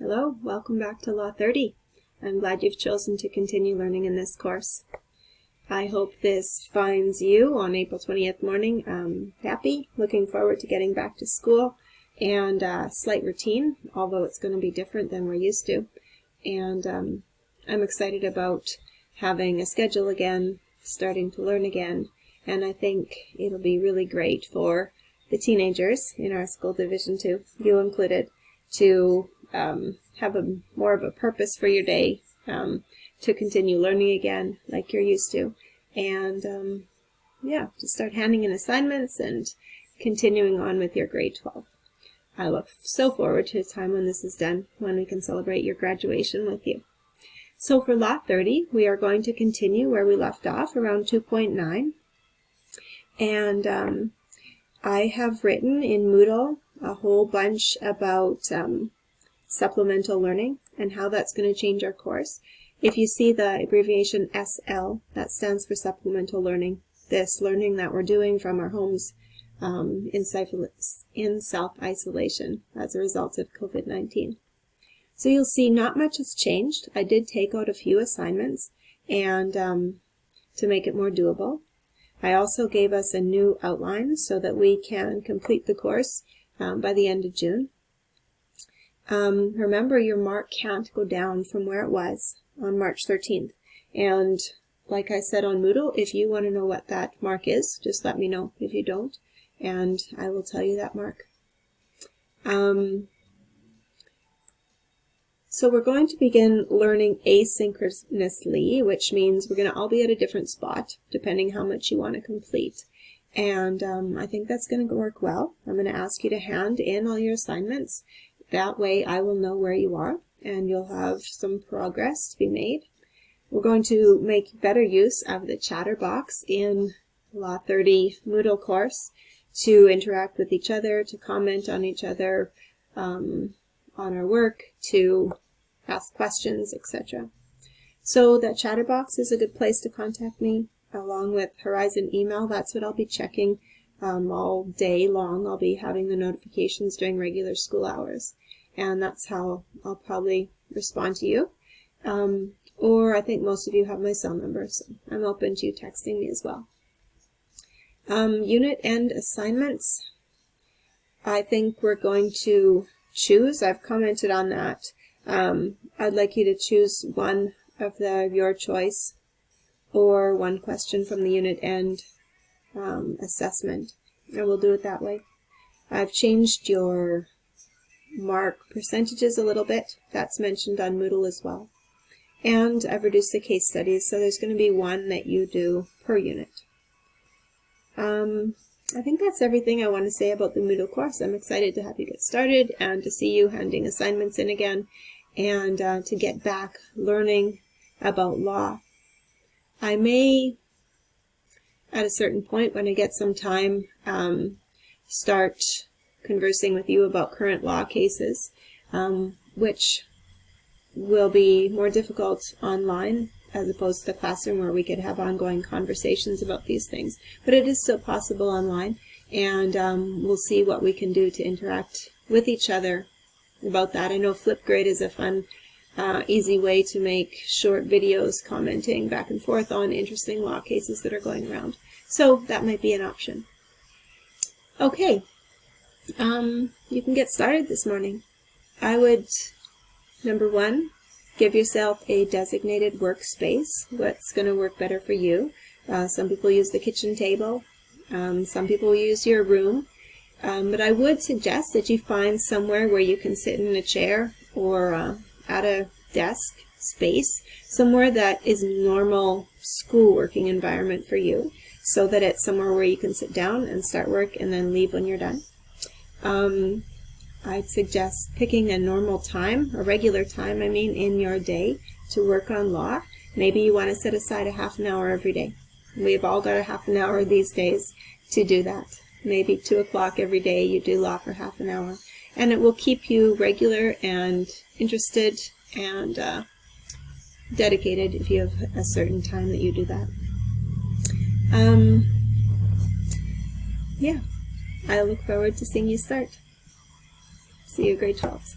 Hello, welcome back to Law 30. I'm glad you've chosen to continue learning in this course. I hope this finds you on April 20th morning happy, looking forward to getting back to school, and a slight routine, although it's going to be different than we're used to. And I'm excited about having a schedule again, starting to learn again, and I think it'll be really great for the teenagers in our school division too, you included, to have more of a purpose for your day, to continue learning again like you're used to, and yeah, to start handing in assignments and continuing on with your grade 12. I look so forward to the time when this is done, when we can celebrate your graduation with you. So for Law 30, we are going to continue where we left off, around 2.9, and I have written in Moodle a whole bunch about supplemental learning and how that's going to change our course. If you see the abbreviation SL, that stands for supplemental learning. This learning that we're doing from our homes in self-isolation as a result of COVID-19. So you'll see not much has changed. I did take out a few assignments and to make it more doable. I also gave us a new outline so that we can complete the course by the end of June. Remember, your mark can't go down from where it was on March 13th. And like I said on Moodle, if you want to know what that mark is, just let me know if you don't, and I will tell you that mark. So we're going to begin learning asynchronously, which means we're going to all be at a different spot, depending how much you want to complete. And I think that's going to work well. I'm going to ask you to hand in all your assignments. That way I will know where you are, and you'll have some progress to be made. We're going to make better use of the chatter box in Law 30 Moodle course to interact with each other, to comment on each other, on our work, to ask questions, etc. So that chatter box is a good place to contact me, along with Horizon email. That's what I'll be checking all day long. I'll be having the notifications during regular school hours, and that's how I'll probably respond to you. Or I think most of you have my cell number, so I'm open to you texting me as well. Unit end assignments. I think we're going to choose. I've commented on that. I'd like you to choose one of your choice, or one question from the unit end assessment, and we'll do it that way. I've changed your mark percentages a little bit. That's mentioned on Moodle as well. And I've reduced the case studies, so there's going to be one that you do per unit. I think that's everything I want to say about the Moodle course. I'm excited to have you get started and to see you handing assignments in again, and to get back learning about law. I may, at a certain point when I get some time, start conversing with you about current law cases, which will be more difficult online as opposed to the classroom, where we could have ongoing conversations about these things. But it is still possible online, and we'll see what we can do to interact with each other about that. I know Flipgrid is a fun, easy way to make short videos commenting back and forth on interesting law cases that are going around. So that might be an option. Okay, you can get started this morning. I would, number one, give yourself a designated workspace. What's going to work better for you? Some people use the kitchen table. Some people use your room. But I would suggest that you find somewhere where you can sit in a chair or at a desk space, somewhere that is normal school working environment for you, so that it's somewhere where you can sit down and start work and then leave when you're done. I'd suggest picking a normal time, a regular time, in your day to work on law. Maybe you want to set aside a half an hour every day. We've all got a half an hour these days to do that. Maybe 2 o'clock every day you do law for half an hour. And it will keep you regular and interested and dedicated if you have a certain time that you do that. Yeah, I look forward to seeing you start. See you grade 12s.